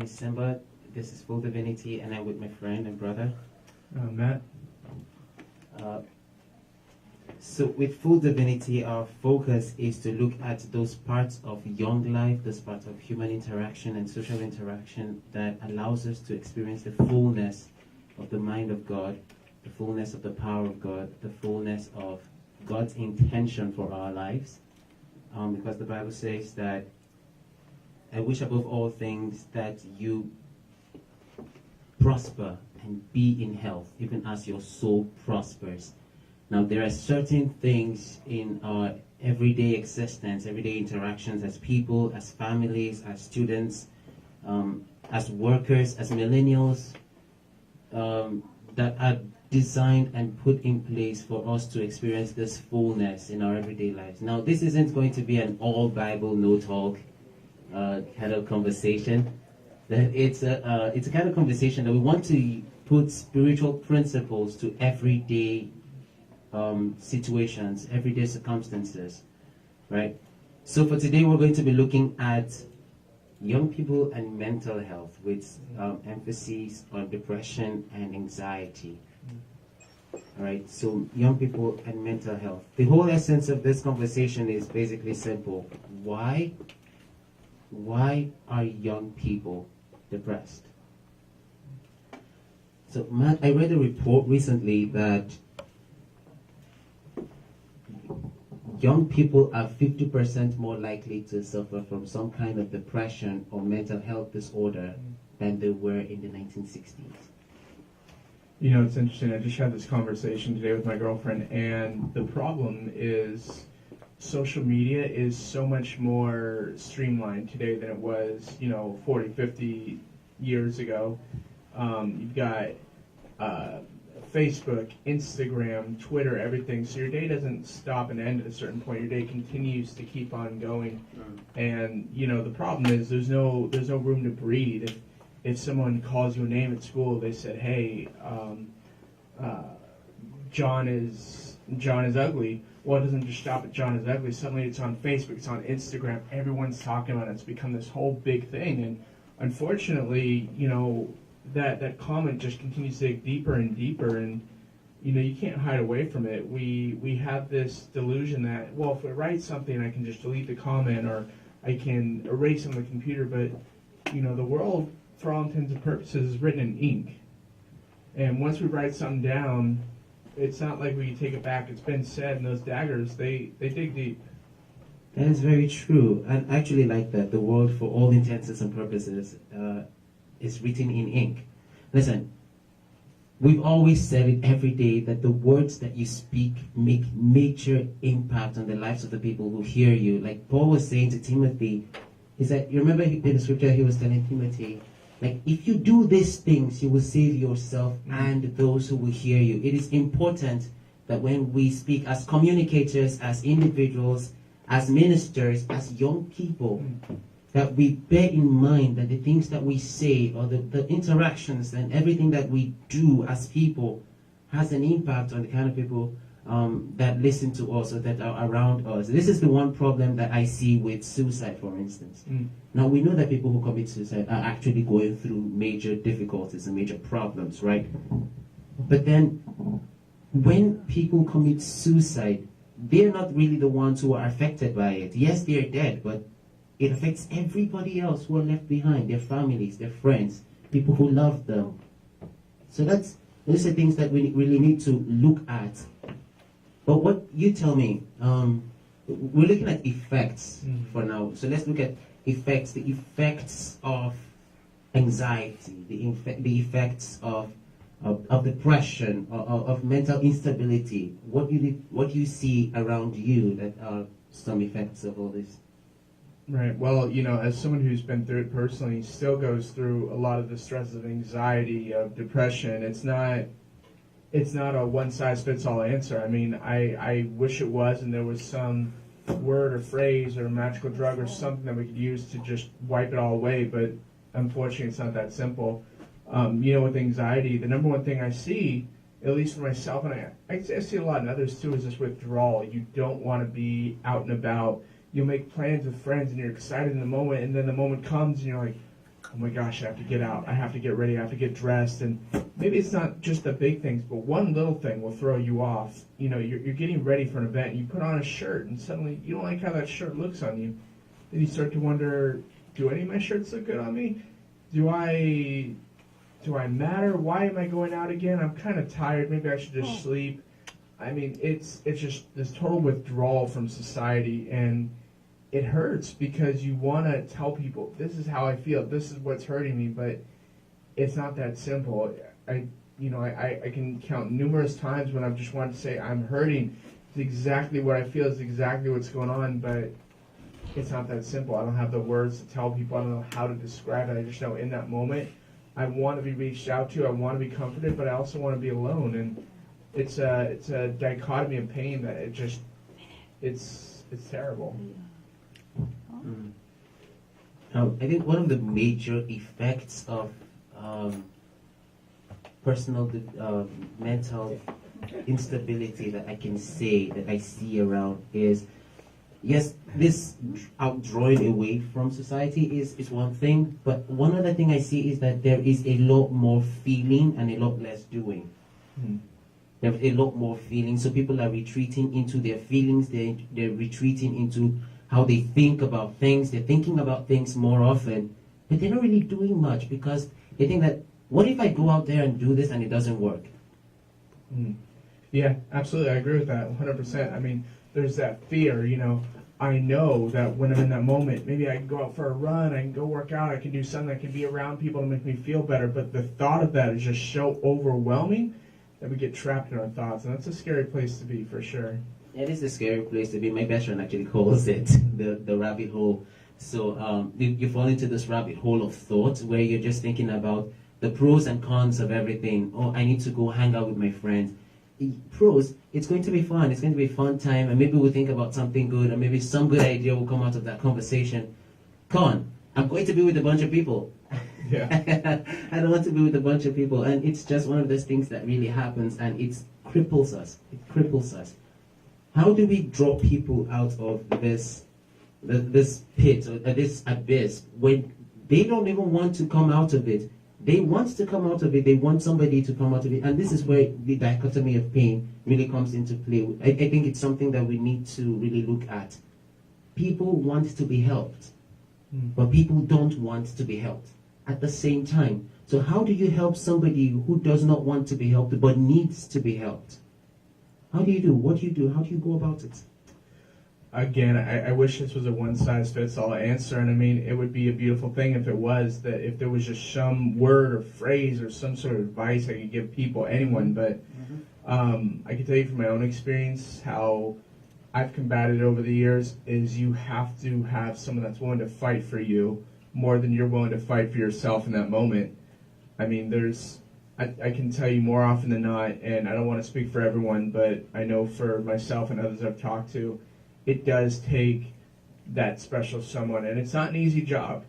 is Simba. This is Full Divinity, and I'm with my friend and brother, Matt. So with Full Divinity, our focus is to look at those parts of young life, those parts of human interaction and social interaction that allows us to experience the fullness of the mind of God, the fullness of the power of God, the fullness of God's intention for our lives. Because the Bible says that, I wish above all things that you prosper and be in health, even as your soul prospers. Now, there are certain things in our everyday existence, everyday interactions as people, as families, as students, as workers, as millennials, that are designed and put in place for us to experience this fullness in our everyday lives. Now, this isn't going to be an all Bible, no talk kind of conversation. That it's a kind of conversation that we want to put spiritual principles to everyday situations, everyday circumstances, right? So for today, we're going to be looking at young people and mental health with emphasis on depression and anxiety. All right, so young people and mental health. The whole essence of this conversation is basically simple. Why are young people depressed? So Matt, I read a report recently that young people are 50% more likely to suffer from some kind of depression or mental health disorder than they were in the 1960s. You know, it's interesting. I just had this conversation today with my girlfriend, and the problem is social media is so much more streamlined today than it was, 40, 50 years ago. You've got Facebook, Instagram, Twitter, everything. So your day doesn't stop and end at a certain point. Your day continues to keep on going. And, the problem is there's no room to breathe. If someone calls you a name at school, they said, hey, John is ugly. Well, it doesn't just stop at John is ugly. Suddenly it's on Facebook, it's on Instagram. Everyone's talking about it. It's become this whole big thing. And unfortunately, that comment just continues to dig deeper and deeper, and you can't hide away from it. We have this delusion that, well, if I write something, I can just delete the comment or I can erase it on the computer. But the world, for all intents and purposes, is written in ink. And once we write something down, it's not like we can take it back. It's been said, and those daggers, they dig deep. That is very true. And I actually like that. The world, for all intents and purposes, is written in ink. Listen, we've always said it every day that the words that you speak make major impact on the lives of the people who hear you. Like Paul was saying to Timothy, he said, you remember in the scripture he was telling Timothy, like, if you do these things, you will save yourself and those who will hear you. It is important that when we speak as communicators, as individuals, as ministers, as young people, that we bear in mind that the things that we say or the interactions and everything that we do as people has an impact on the kind of people that listen to us or that are around us. This is the one problem that I see with suicide, for instance. Now, we know that people who commit suicide are actually going through major difficulties and major problems, right? But then, when people commit suicide, they're not really the ones who are affected by it. Yes, they're dead, but it affects everybody else who are left behind, their families, their friends, people who love them. So those are things that we really need to look at. But what you tell me, we're looking at effects for now. So let's look at effects, the effects of anxiety, the effects of depression, of mental instability. What do you see around you that are some effects of all this? Right. Well, as someone who's been through it personally, still goes through a lot of the stresses of anxiety, of depression. It's not a one-size-fits-all answer. I mean, I wish it was, and there was some word or phrase or magical drug or something that we could use to just wipe it all away, but unfortunately it's not that simple. With anxiety, the number one thing I see, at least for myself, and I see a lot in others too, is this withdrawal. You don't want to be out and about. You'll make plans with friends and you're excited in the moment, and then the moment comes and you're like, oh my gosh, I have to get out, I have to get ready, I have to get dressed, and maybe it's not just the big things, but one little thing will throw you off. You know, you're getting ready for an event, and you put on a shirt, and suddenly you don't like how that shirt looks on you. Then you start to wonder, do any of my shirts look good on me? Do I matter? Why am I going out again? I'm kind of tired. Maybe I should just sleep. I mean, it's just this total withdrawal from society, and it hurts because you want to tell people, this is how I feel, this is what's hurting me, but it's not that simple. I can count numerous times when I've just wanted to say, I'm hurting. It's exactly what I feel, it's exactly what's going on, but it's not that simple. I don't have the words to tell people. I don't know how to describe it. I just know in that moment, I want to be reached out to, I want to be comforted, but I also want to be alone. And it's a dichotomy of pain that it's terrible. I think one of the major effects of personal mental instability that I can say that I see around is, yes, this outdrawing away from society is one thing, but one other thing I see is that there is a lot more feeling and a lot less doing. There's a lot more feeling, so people are retreating into their feelings, they're retreating into how they think about things, they're thinking about things more often, but they're not really doing much because they think that, what if I go out there and do this and it doesn't work? Yeah, absolutely, I agree with that 100%. I mean, there's that fear, you know. I know that when I'm in that moment, maybe I can go out for a run, I can go work out, I can do something, I can be around people to make me feel better, but the thought of that is just so overwhelming that we get trapped in our thoughts, and that's a scary place to be, for sure. It is a scary place to be. My best friend actually calls it the rabbit hole. So you fall into this rabbit hole of thought where you're just thinking about the pros and cons of everything. Oh, I need to go hang out with my friends. Pros, it's going to be fun. It's going to be a fun time, and maybe we'll think about something good, or maybe some good idea will come out of that conversation. Con, I'm going to be with a bunch of people. Yeah. I don't want to be with a bunch of people, and it's just one of those things that really happens, and it cripples us. It cripples us. How do we draw people out of this pit or this abyss when they don't even want to come out of it? They want to come out of it. They want somebody to come out of it. And this is where the dichotomy of pain really comes into play. I think it's something that we need to really look at. People want to be helped, but people don't want to be helped at the same time. So how do you help somebody who does not want to be helped but needs to be helped? How do you do? What do you do? How do you go about it? Again, I wish this was a one-size-fits-all answer, and I mean, it would be a beautiful thing if it was, that if there was just some word or phrase or some sort of advice I could give people, anyone, but I can tell you from my own experience how I've combated over the years is you have to have someone that's willing to fight for you more than you're willing to fight for yourself in that moment. I mean, I can tell you more often than not, and I don't want to speak for everyone, but I know for myself and others I've talked to, it does take that special someone, and it's not an easy job.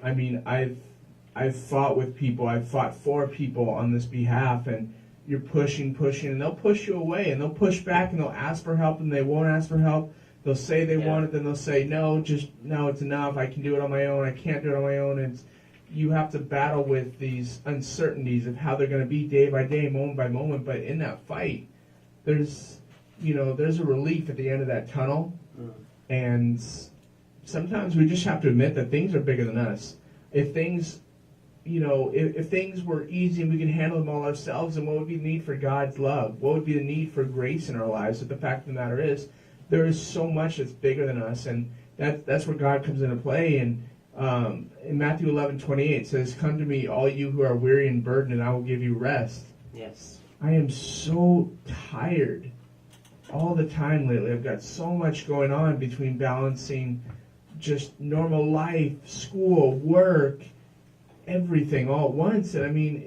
I mean, I've fought with people, I've fought for people on this behalf, and you're pushing, and they'll push you away, and they'll push back, and they'll ask for help, and they won't ask for help. They'll say they want it, then they'll say, no, it's enough, I can do it on my own, I can't do it on my own, and you have to battle with these uncertainties of how they're going to be day by day, moment by moment, but in that fight, there's a relief at the end of that tunnel, and sometimes we just have to admit that things are bigger than us. If things, if things were easy and we could handle them all ourselves, then what would be the need for God's love? What would be the need for grace in our lives? But the fact of the matter is, there is so much that's bigger than us, and that's where God comes into play. And in Matthew 11:28 it says, "Come to me, all you who are weary and burdened, and I will give you rest." Yes. I am so tired all the time lately. I've got so much going on between balancing just normal life, school, work, everything all at once. And I mean,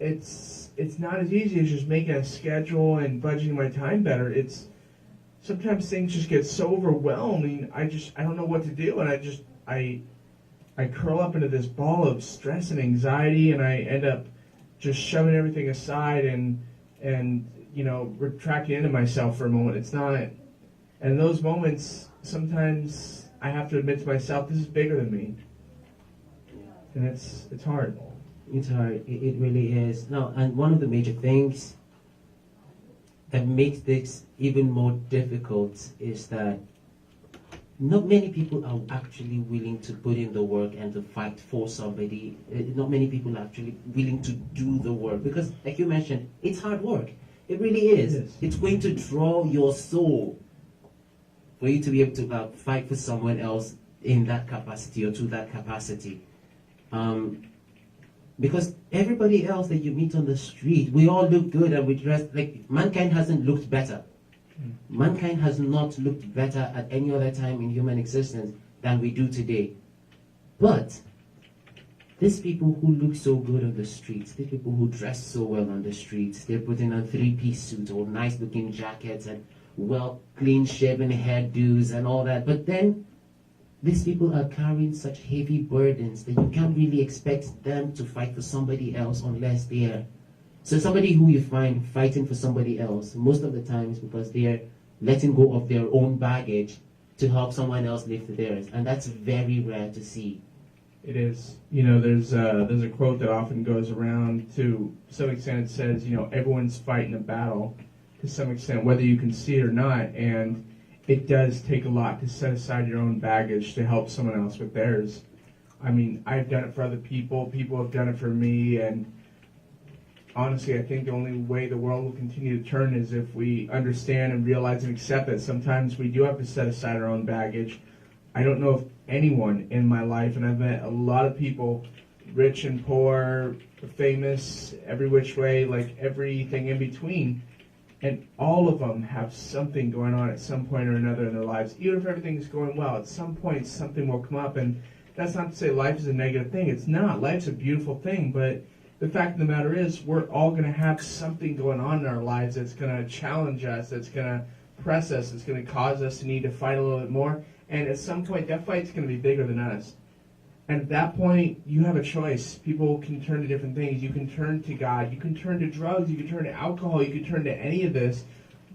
it's not as easy as just making a schedule and budgeting my time better. Sometimes things just get so overwhelming. I don't know what to do, and I curl up into this ball of stress and anxiety, and I end up just shoving everything aside and retracting into myself for a moment. It's not, and in those moments, sometimes I have to admit to myself, this is bigger than me. and it's hard. It's hard. It really is. Now, and one of the major things that makes this even more difficult is that not many people are actually willing to put in the work and to fight for somebody. Not many people are actually willing to do the work because, like you mentioned, it's hard work. It really is. It is. It's going to draw your soul for you to be able to fight for someone else in that capacity or to that capacity. Because everybody else that you meet on the street, we all look good and we dress like mankind hasn't looked better. Mankind has not looked better at any other time in human existence than we do today. But these people who look so good on the streets, these people who dress so well on the streets, they're putting on three-piece suits or nice-looking jackets and well clean-shaven hairdos and all that. But then these people are carrying such heavy burdens that you can't really expect them to fight for somebody else unless they are. So somebody who you find fighting for somebody else, most of the time is because they are letting go of their own baggage to help someone else lift theirs. And that's very rare to see. It is. You know, there's a quote that often goes around to some extent. It says, you know, everyone's fighting a battle to some extent, whether you can see it or not. And it does take a lot to set aside your own baggage to help someone else with theirs. I mean, I've done it for other people. People have done it for me. And honestly, I think the only way the world will continue to turn is if we understand and realize and accept that sometimes we do have to set aside our own baggage. I don't know of anyone in my life, and I've met a lot of people, rich and poor, famous, every which way, like everything in between, and all of them have something going on at some point or another in their lives. Even if everything's going well, at some point something will come up, and that's not to say life is a negative thing. It's not. Life's a beautiful thing, but the fact of the matter is we're all going to have something going on in our lives that's going to challenge us, that's going to press us, that's going to cause us to need to fight a little bit more. And at some point, that fight's going to be bigger than us. And at that point, you have a choice. People can turn to different things. You can turn to God. You can turn to drugs. You can turn to alcohol. You can turn to any of this.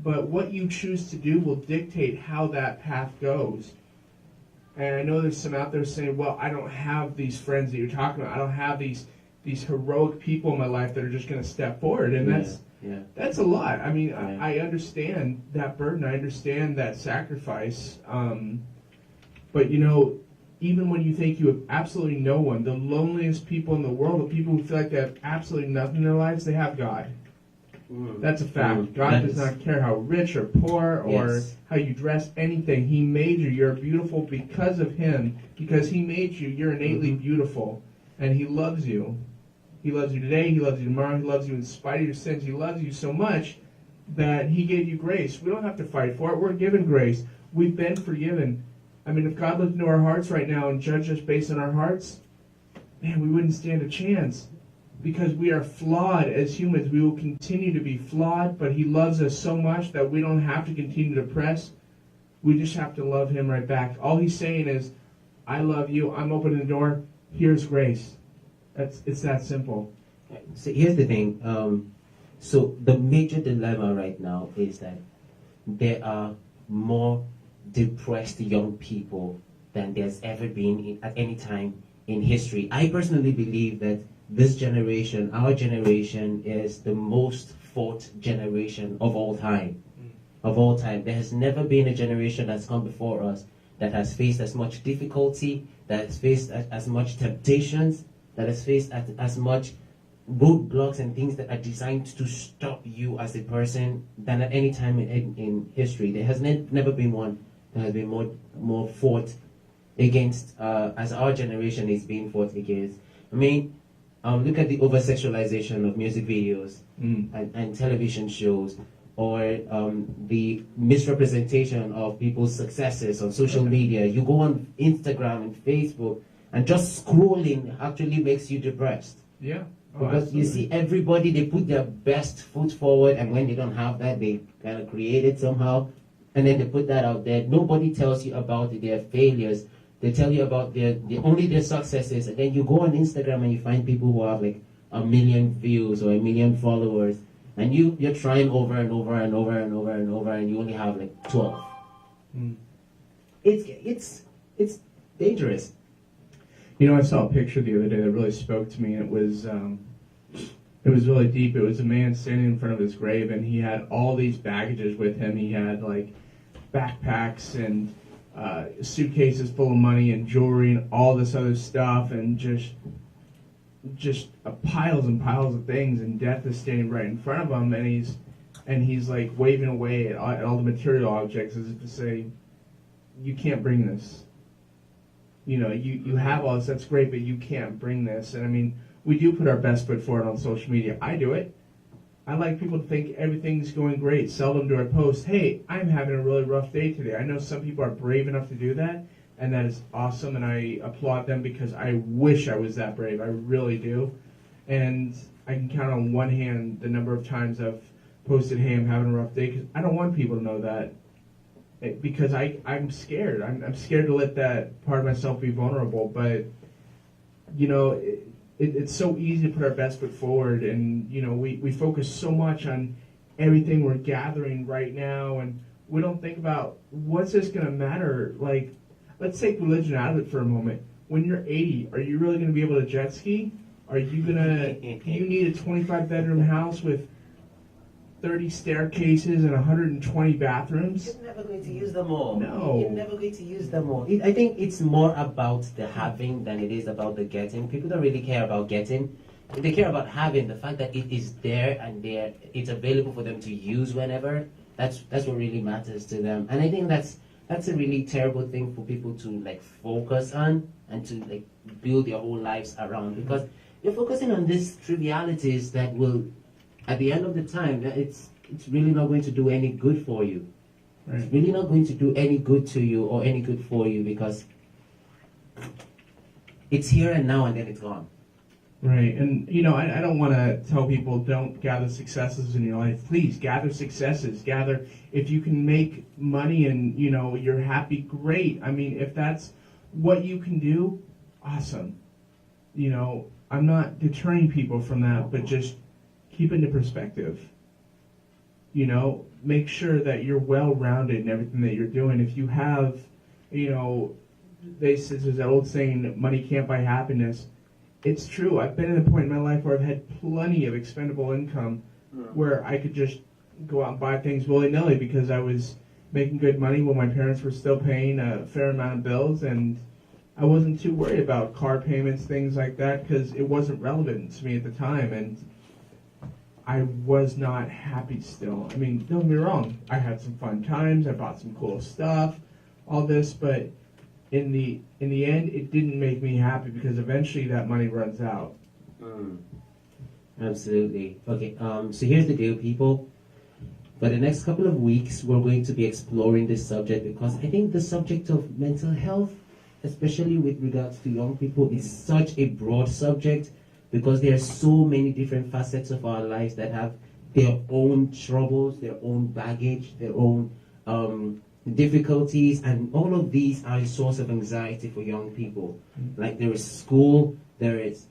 But what you choose to do will dictate how that path goes. And I know there's some out there saying, well, I don't have these friends that you're talking about. I don't have these heroic people in my life that are just going to step forward. And that's a lot. I mean, I understand that burden. I understand that sacrifice. But, you know, even when you think you have absolutely no one, the loneliest people in the world, the people who feel like they have absolutely nothing in their lives, they have God. That's a fact. God does not care how rich or poor or how you dress, anything. He made you. You're beautiful because of Him. Because He made you, you're innately beautiful. And He loves you. He loves you today. He loves you tomorrow. He loves you in spite of your sins. He loves you so much that He gave you grace. We don't have to fight for it. We're given grace. We've been forgiven. I mean, if God looked into our hearts right now and judged us based on our hearts, man, we wouldn't stand a chance. Because we are flawed as humans. We will continue to be flawed, but He loves us so much that we don't have to continue to press. We just have to love Him right back. All He's saying is, I love you. I'm opening the door. Here's grace. It's that simple. So here's the thing. So the major dilemma right now is that there are more depressed young people than there's ever been at any time in history. I personally believe that this generation, our generation, is the most fought generation of all time. Of all time. There has never been a generation that's come before us that has faced as much difficulty, that has faced as much temptations, that has faced as much roadblocks and things that are designed to stop you as a person than at any time in history. There has never been one that has been more fought against as our generation is being fought against. I mean, look at the over-sexualization of music videos and television shows, or the misrepresentation of people's successes on social media. You go on Instagram and Facebook, and just scrolling actually makes you depressed. Yeah. Because you see everybody, they put their best foot forward, and when they don't have that, they kind of create it somehow, and then they put that out there. Nobody tells you about their failures. They tell you about only their successes, and then you go on Instagram and you find people who have like 1 million views or 1 million followers, and you're trying over and over and over and over and over, and you only have like 12. Mm. It's dangerous. You know, I saw a picture the other day that really spoke to me, and it was really deep. It was a man standing in front of his grave, and he had all these baggages with him. He had like backpacks and suitcases full of money and jewelry and all this other stuff, and just piles and piles of things. And death is standing right in front of him, and he's like waving away at all the material objects as if to say, "You can't bring this. You know, you have all this, that's great, but you can't bring this." And I mean, we do put our best foot forward on social media. I do it. I like people to think everything's going great. Seldom do I post, "Hey, I'm having a really rough day today." I know some people are brave enough to do that, and that is awesome, and I applaud them because I wish I was that brave. I really do. And I can count on one hand the number of times I've posted, "Hey, I'm having a rough day," because I don't want people to know that. Because I'm scared. I'm scared to let that part of myself be vulnerable. But, you know, it's so easy to put our best foot forward. And, you know, we focus so much on everything we're gathering right now. And we don't think about what's this going to matter. Like, let's take religion out of it for a moment. When you're 80, are you really going to be able to jet ski? Are you going to, do you need a 25-bedroom house with 30 staircases and 120 bathrooms? You're never going to use them all. No. You're never going to use them all. I think it's more about the having than it is about the getting. People don't really care about getting. They care about having, the fact that it is there and it's available for them to use whenever. That's what really matters to them. And I think that's a really terrible thing for people to like focus on and to like build their whole lives around, because you're focusing on these trivialities that will, at the end of the time, it's really not going to do any good for you. Right. It's really not going to do any good to you or any good for you, because it's here and now and then it's gone. Right. And, you know, I don't want to tell people don't gather successes in your life. Please, gather successes. Gather, if you can make money and, you know, you're happy, great. I mean, if that's what you can do, awesome. You know, I'm not deterring people from that, but just keep it into perspective. You know, make sure that you're well-rounded in everything that you're doing. If you have, you know, there's that old saying, money can't buy happiness. It's true. I've been at a point in my life where I've had plenty of expendable income where I could just go out and buy things willy-nilly because I was making good money while my parents were still paying a fair amount of bills, and I wasn't too worried about car payments, things like that, because it wasn't relevant to me at the time, and I was not happy still. I mean, don't get me wrong. I had some fun times. I bought some cool stuff, all this, but in the end, it didn't make me happy because eventually that money runs out. Absolutely. Okay, so here's the deal, people. For the next couple of weeks, we're going to be exploring this subject, because I think the subject of mental health, especially with regards to young people, is such a broad subject, because there are so many different facets of our lives that have their own troubles, their own baggage, their own difficulties, and all of these are a source of anxiety for young people. Like, there is school, there is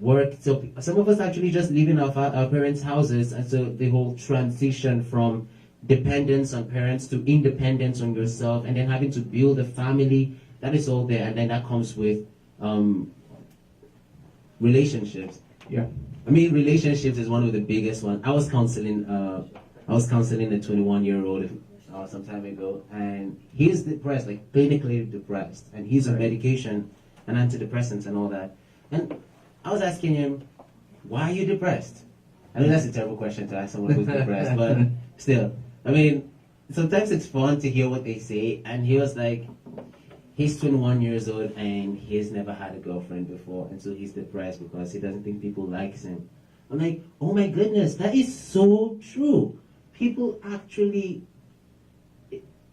work. So some of us actually just live in our parents' houses, and so the whole transition from dependence on parents to independence on yourself, and then having to build a family, that is all there. And then that comes with relationships. Yeah. I mean, relationships is one of the biggest ones. I was counseling a 21-year-old some time ago, and he's depressed, like clinically depressed, and he's on medication and antidepressants and all that. And I was asking him, "Why are you depressed?" I know that's a terrible question to ask someone who's depressed, but still, I mean, sometimes it's fun to hear what they say. And he was like, he's 21 years old and he's never had a girlfriend before, and so he's depressed because he doesn't think people likes him. I'm like, oh my goodness, that is so true. People actually,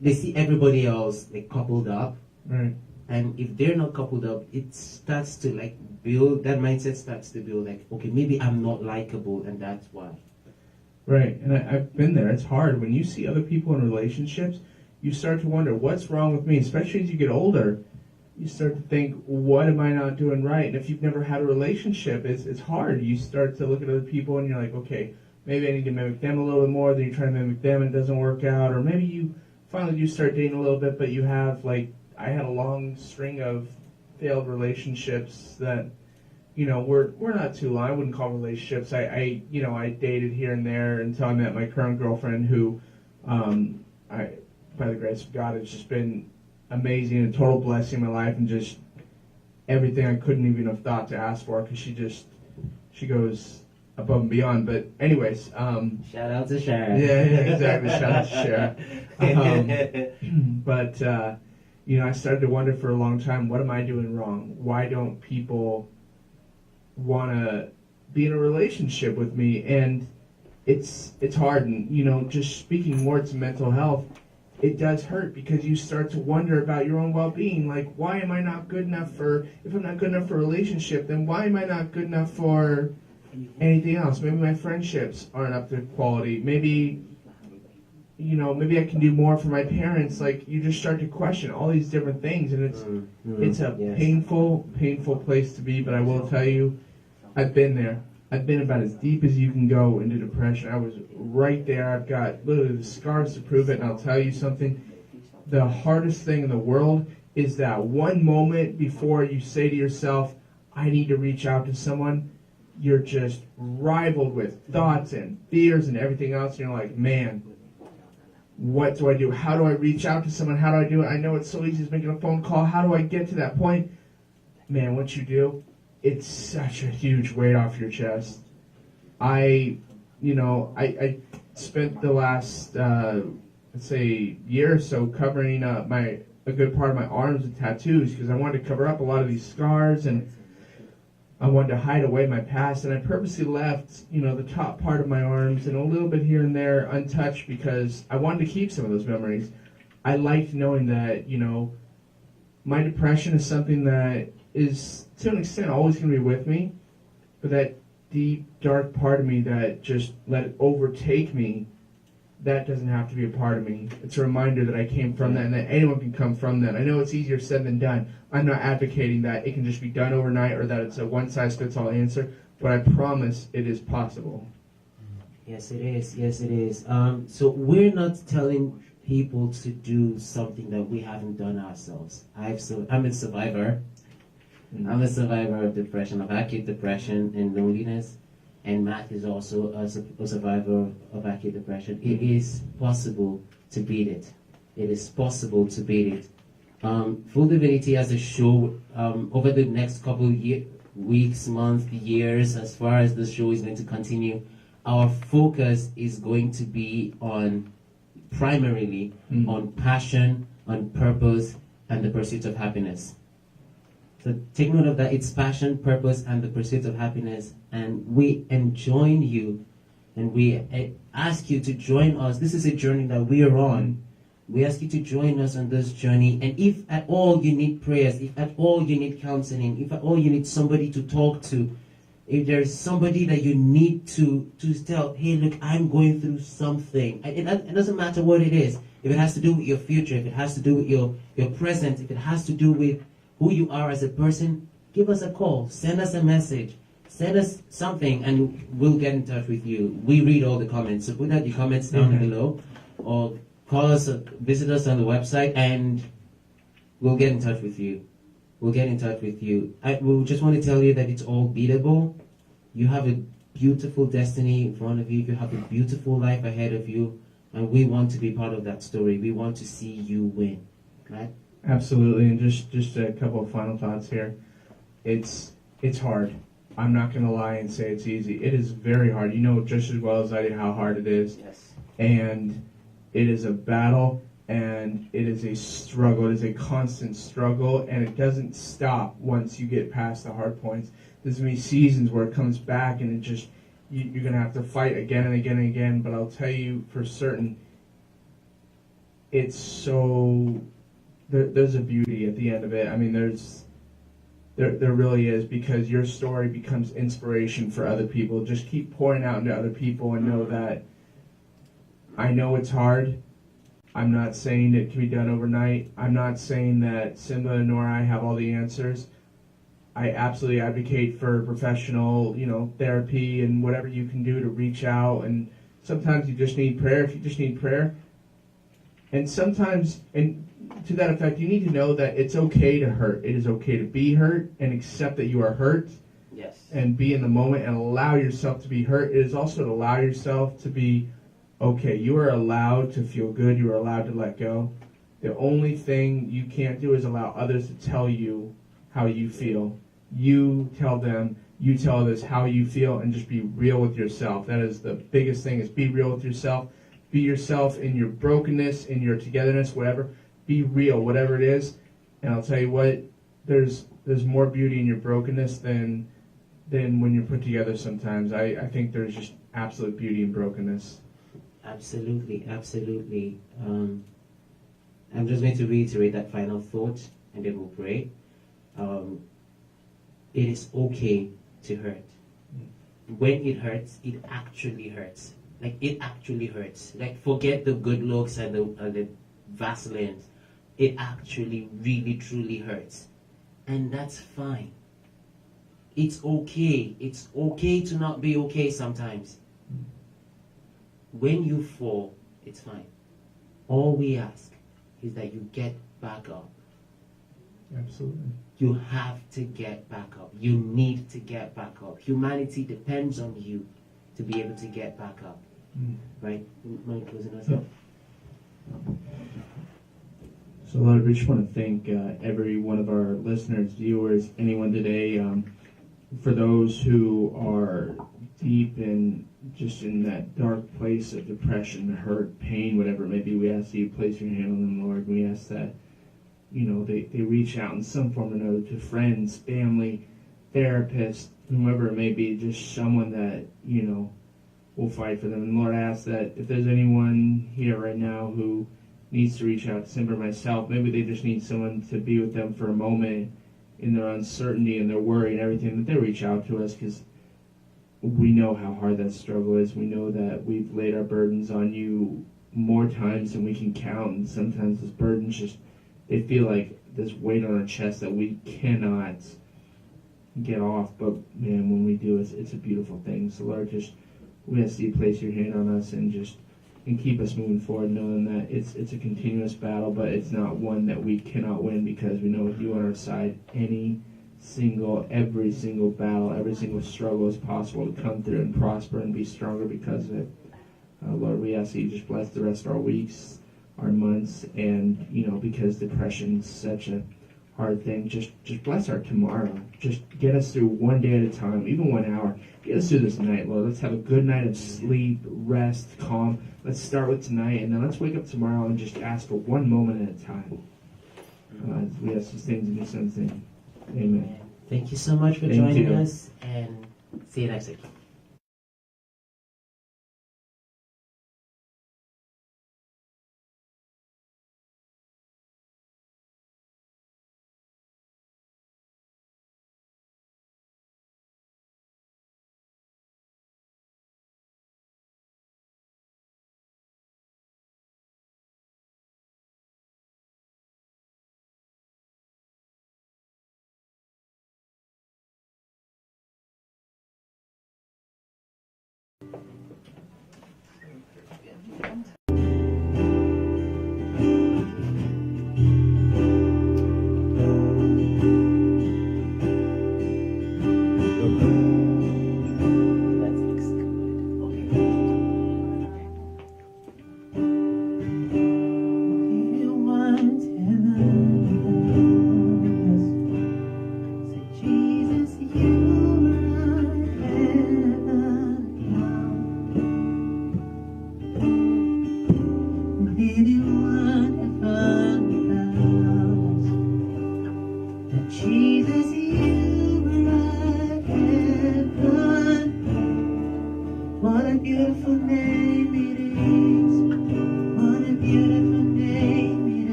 they see everybody else like coupled up, Right. and if they're not coupled up, it starts to like build, that mindset starts to build like, okay, maybe I'm not likable, and that's why. Right, and I've been there. It's hard. When you see other people in relationships, you start to wonder, what's wrong with me? Especially as you get older, you start to think, what am I not doing right? And if you've never had a relationship, it's hard. You start to look at other people and you're like, okay, maybe I need to mimic them a little bit more. Then you try to mimic them and it doesn't work out. Or maybe you finally do start dating a little bit, but you have, like, I had a long string of failed relationships that, we're not too long. I wouldn't call relationships. I dated here and there until I met my current girlfriend, who, by the grace of God, has just been amazing, a total blessing in my life, and just everything I couldn't even have thought to ask for, because she goes above and beyond. But anyways, shout out to Sharon. Yeah, exactly. Shout out to Sharon. But I started to wonder for a long time, what am I doing wrong? Why don't people want to be in a relationship with me? And it's hard. And just speaking more to mental health, it does hurt, because you start to wonder about your own well-being. Like, why am I not good enough if I'm not good enough for a relationship, then why am I not good enough for anything else? Maybe my friendships aren't up to quality. Maybe I can do more for my parents. Like, you just start to question all these different things, and it's a painful place to be. But I will tell you, I've been there. I've been about as deep as you can go into depression. I was right there. I've got literally the scars to prove it. And I'll tell you something. The hardest thing in the world is that one moment before you say to yourself, I need to reach out to someone, you're just rivaled with thoughts and fears and everything else. And you're like, man, what do I do? How do I reach out to someone? How do I do it? I know it's so easy as making a phone call. How do I get to that point? Man, once you do, it's such a huge weight off your chest. I spent the last, let's say, year or so covering a good part of my arms with tattoos, because I wanted to cover up a lot of these scars, and I wanted to hide away my past. And I purposely left, the top part of my arms and a little bit here and there untouched, because I wanted to keep some of those memories. I liked knowing that, my depression is something that is, to an extent, always going to be with me, but that deep, dark part of me that just let it overtake me, that doesn't have to be a part of me. It's a reminder that I came from that, and that anyone can come from that. I know it's easier said than done. I'm not advocating that it can just be done overnight, or that it's a one-size-fits-all answer, but I promise it is possible. Yes, it is. Yes, it is. So we're not telling people to do something that we haven't done ourselves. I'm a survivor. I'm a survivor of depression, of acute depression and loneliness, and Matt is also a survivor of acute depression. It is possible to beat it. It is possible to beat it. Full Divinity has a show over the next couple weeks, months, years, as far as the show is going to continue. Our focus is going to be primarily on passion, on purpose, and the pursuit of happiness. So take note of that. It's passion, purpose, and the pursuit of happiness. And we enjoin you, and we ask you to join us. This is a journey that we are on. We ask you to join us on this journey. And if at all you need prayers, if at all you need counseling, if at all you need somebody to talk to, if there's somebody that you need to tell, hey, look, I'm going through something. It doesn't matter what it is. If it has to do with your future, if it has to do with your present, if it has to do with who you are as a person, give us a call, send us a message, send us something, and we'll get in touch with you. We read all the comments, so put out your comments down below, or call us, visit us on the website, and we'll get in touch with you. We'll get in touch with you. We just want to tell you that it's all beatable. You have a beautiful destiny in front of you. You have a beautiful life ahead of you, and we want to be part of that story. We want to see you win, right? Absolutely, and just a couple of final thoughts here. It's hard. I'm not going to lie and say it's easy. It is very hard. You know just as well as I do how hard it is. Yes. And it is a battle, and it is a struggle. It is a constant struggle, and it doesn't stop once you get past the hard points. There's going to be seasons where it comes back, and you're going to have to fight again and again and again. But I'll tell you for certain, it's so... There's a beauty at the end of it. I mean, there really is, because your story becomes inspiration for other people. Just keep pouring out into other people, and know that I know it's hard. I'm not saying it can be done overnight. I'm not saying that Simba nor I have all the answers. I absolutely advocate for professional, therapy and whatever you can do to reach out. And sometimes you just need prayer. If you just need prayer, And sometimes, and to that effect, you need to know that it's okay to hurt. It is okay to be hurt and accept that you are hurt. Yes. And be in the moment and allow yourself to be hurt. It is also to allow yourself to be okay. You are allowed to feel good. You are allowed to let go. The only thing you can't do is allow others to tell you how you feel. You tell them, you tell others how you feel, and just be real with yourself. That is the biggest thing, is be real with yourself. Be yourself in your brokenness, in your togetherness, whatever. Be real, whatever it is. And I'll tell you what, there's more beauty in your brokenness than when you're put together sometimes. I think there's just absolute beauty in brokenness. Absolutely, absolutely. I'm just going to reiterate that final thought, and then we'll pray. It is okay to hurt. When it hurts, it actually hurts. Like, it actually hurts. Like, forget the good looks and the Vaseline. It actually really, truly hurts. And that's fine. It's okay. It's okay to not be okay sometimes. When you fall, it's fine. All we ask is that you get back up. Absolutely. You have to get back up. You need to get back up. Humanity depends on you to be able to get back up. Right? Mind closing us up? So, Lord, we just want to thank every one of our listeners, viewers, anyone today, for those who are deep in just in that dark place of depression, hurt, pain, whatever it may be. We ask that you place your hand on them, Lord. We ask that, they reach out in some form or another to friends, family, therapists, whomever it may be, just someone that, will fight for them. And Lord, I ask that if there's anyone here right now who needs to reach out to Simba or myself, maybe they just need someone to be with them for a moment in their uncertainty and their worry and everything, that they reach out to us, because we know how hard that struggle is. We know that we've laid our burdens on you more times than we can count, and sometimes those burdens they feel like this weight on our chest that we cannot get off. But man, when we do, it's a beautiful thing. So Lord, we ask that you place your hand on us and keep us moving forward, knowing that it's a continuous battle, but it's not one that we cannot win, because we know with you on our side, every single battle, every single struggle is possible to come through and prosper and be stronger because of it. Lord, we ask that you just bless the rest of our weeks, our months, and, because depression is such a hard thing, just bless our tomorrow. Just get us through one day at a time, even 1 hour. Get us through this night, Lord. Let's have a good night of sleep, rest, calm. Let's start with tonight, and then let's wake up tomorrow and just ask for one moment at a time. We ask these things in your Son's name. Amen. Thank you so much for joining us, and see you next week.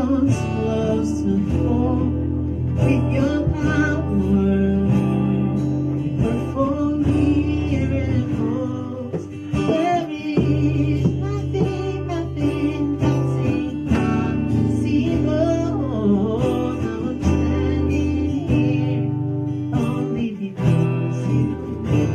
cause walls to fall with your power. You perform miracles. There is nothing, nothing that's impossible. Now I'm standing here only because you made.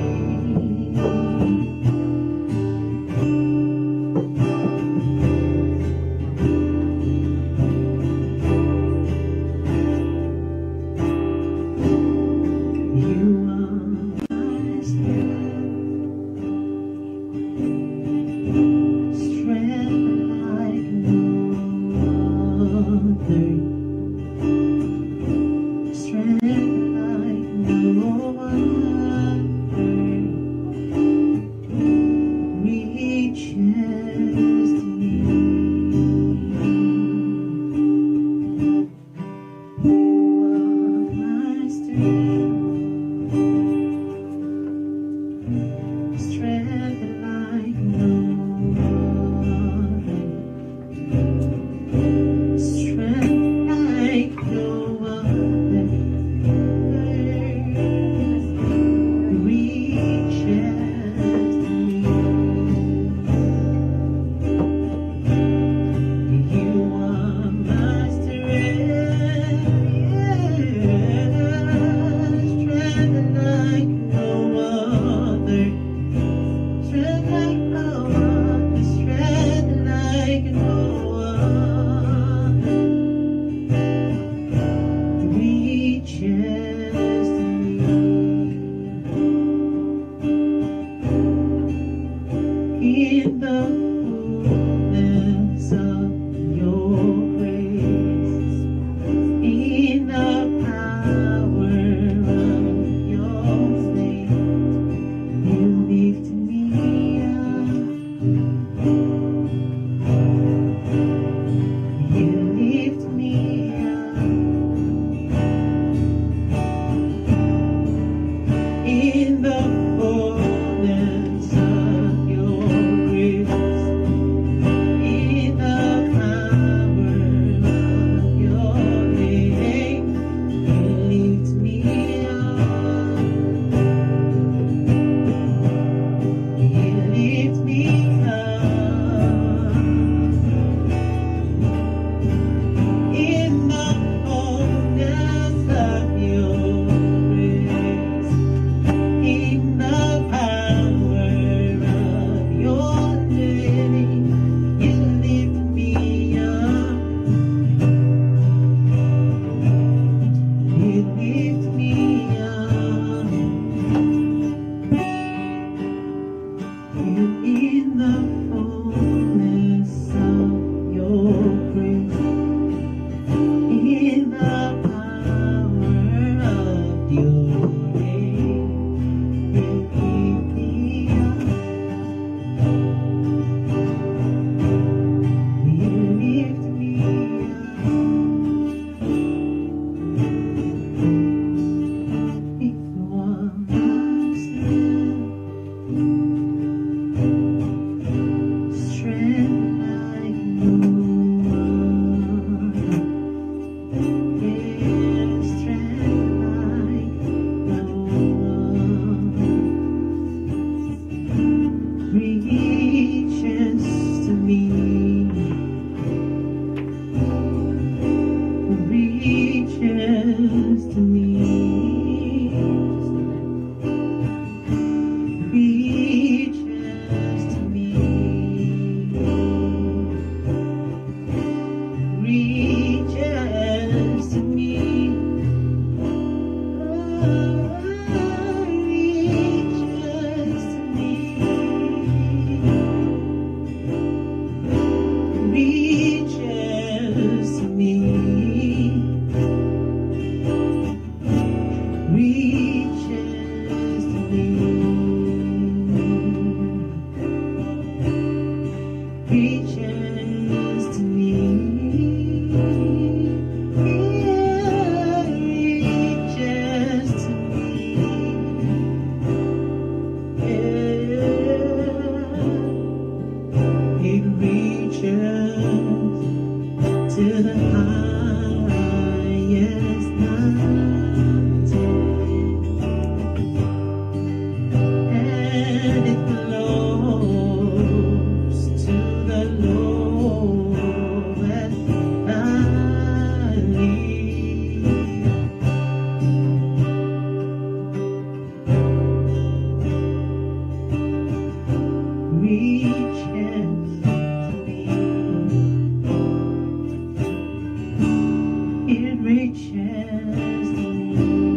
reaches to me,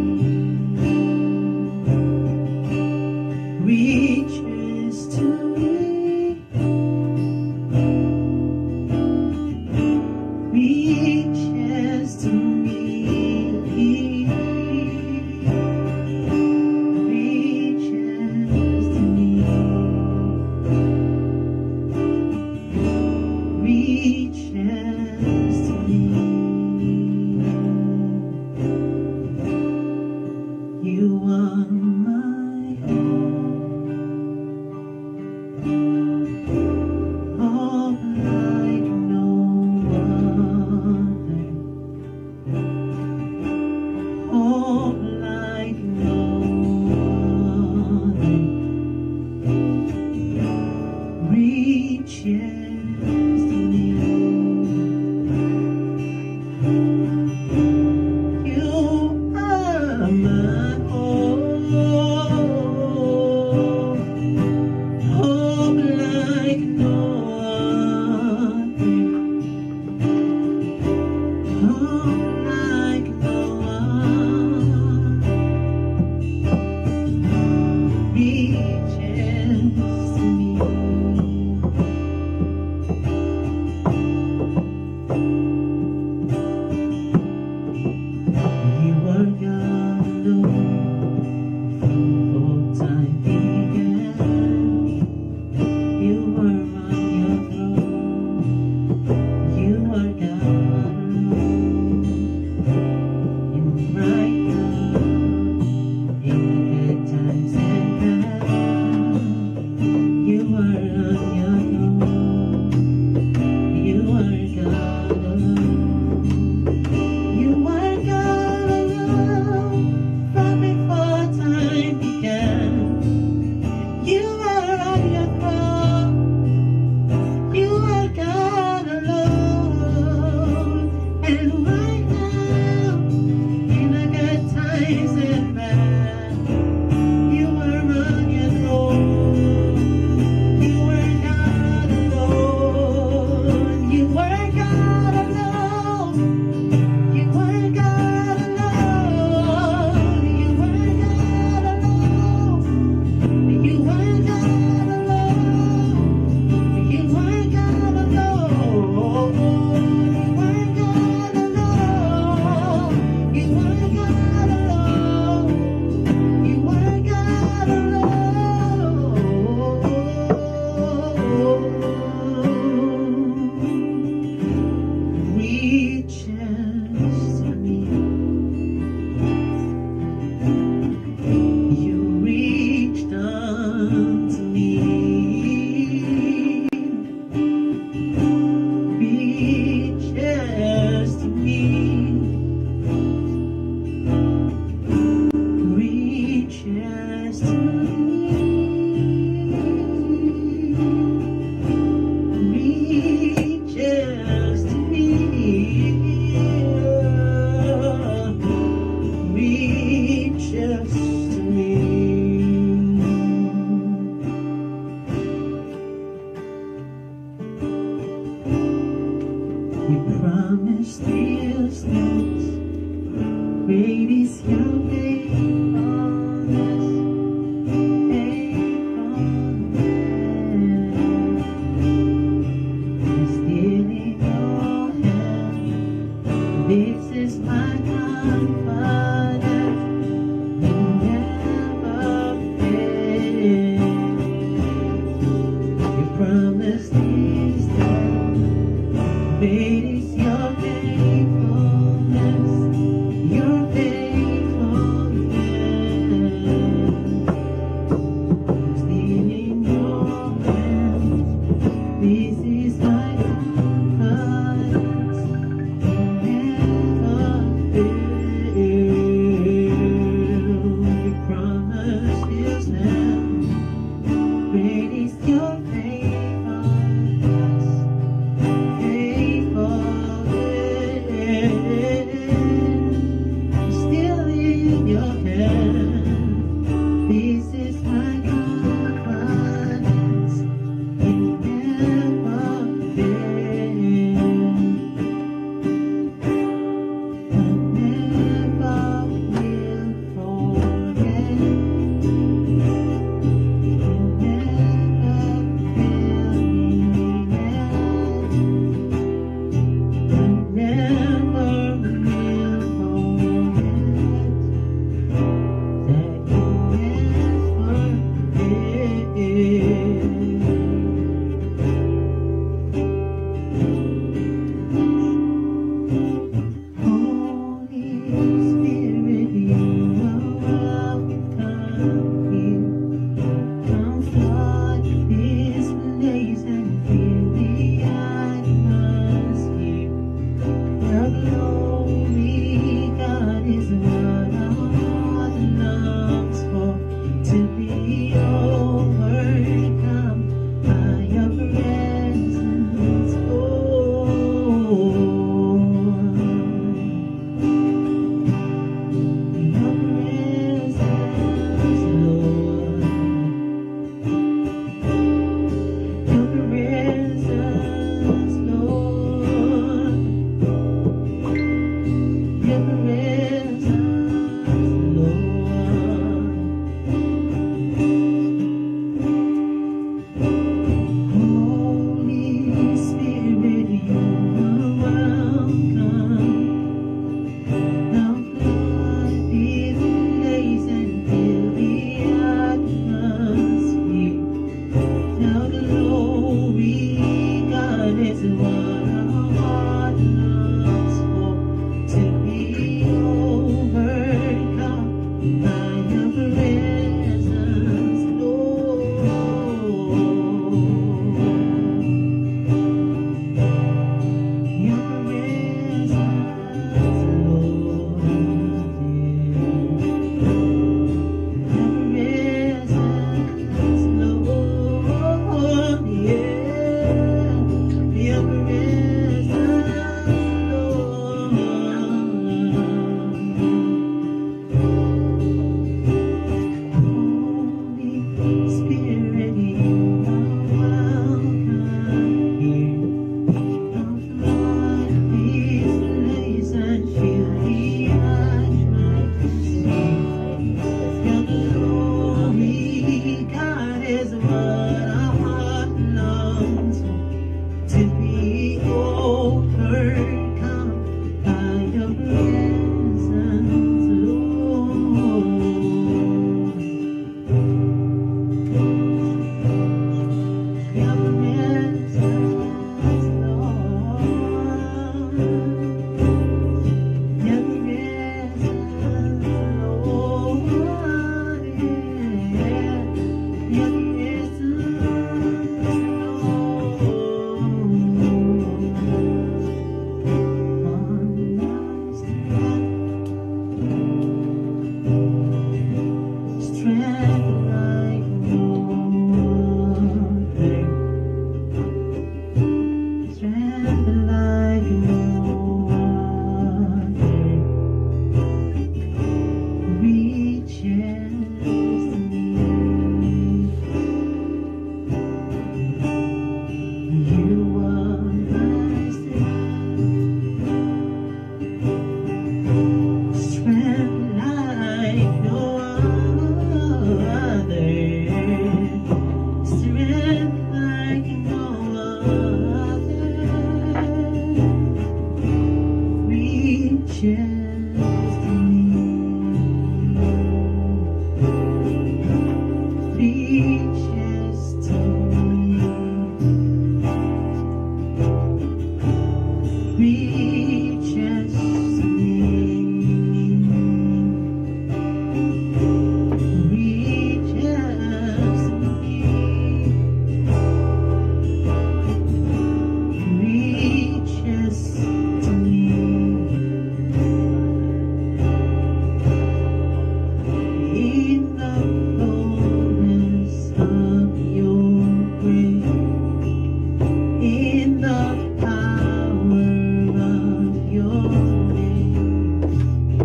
reaches to me, reaches to me, reaches to me, reaches to me. You are my hope like no other, hope like no other, reaches to me. You are my hope like no other, hope like no other, reaches to me. You are God alone from all time began. You are on your throne. You are God alone. And right now, in good times and bad, you are on your throne. You are God alone. You are God alone from before time began. You are on your throne. You are God alone. And right now, in the good times and bad, you are on your throne. You are God alone. You are God alone. You are God alone. You are God alone. You are God alone. You are God alone. You are God alone. You are God alone. You are God alone. Reaches to me. You reached unto me, reaches to me, reaches to me, reaches to me, reaches to me. We promise these things. Great is your faithfulness, faithfulness. It's still in your hand. This is my confidence. You never fail. You promised these things. Great is your faithfulness, your faithfulness. Still in your hands. This is my confidence. You never fail.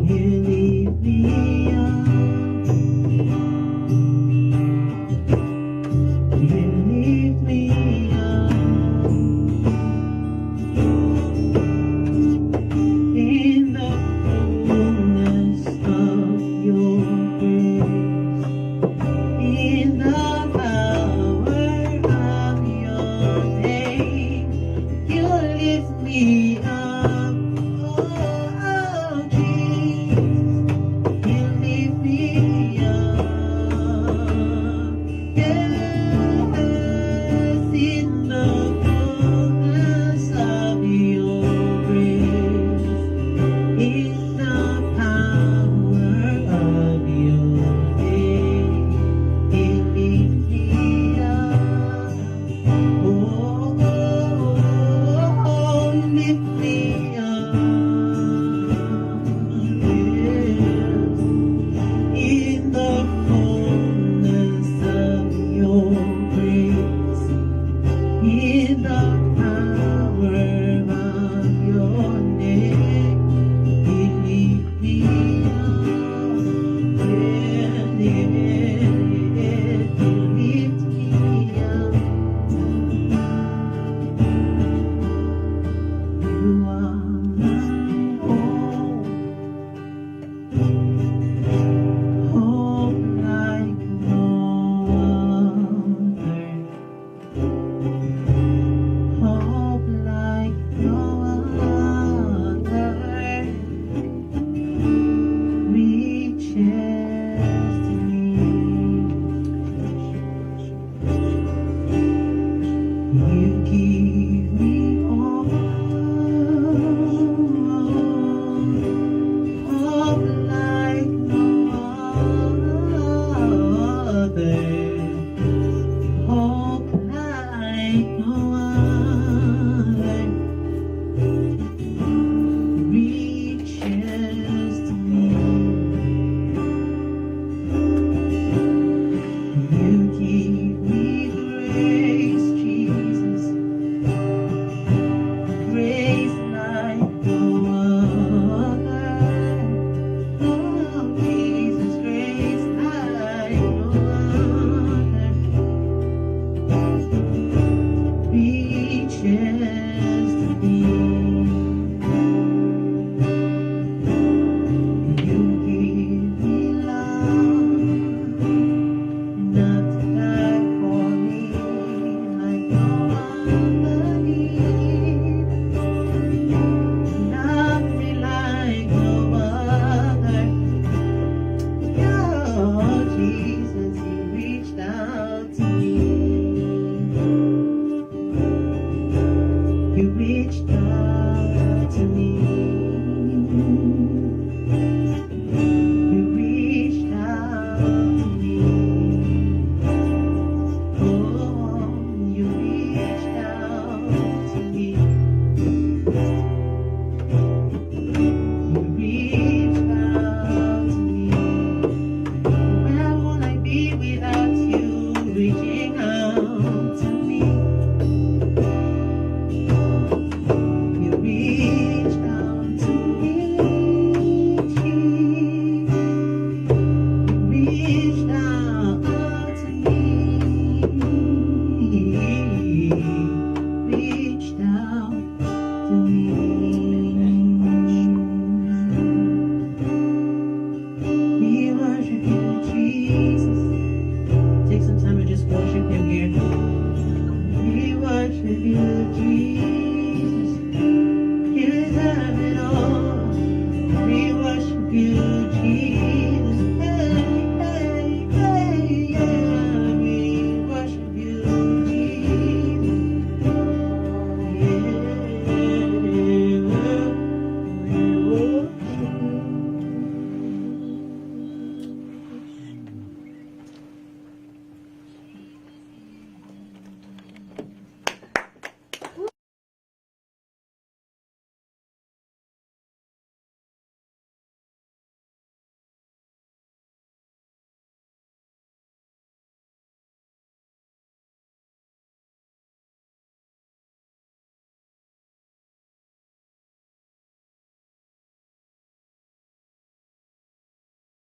You leave me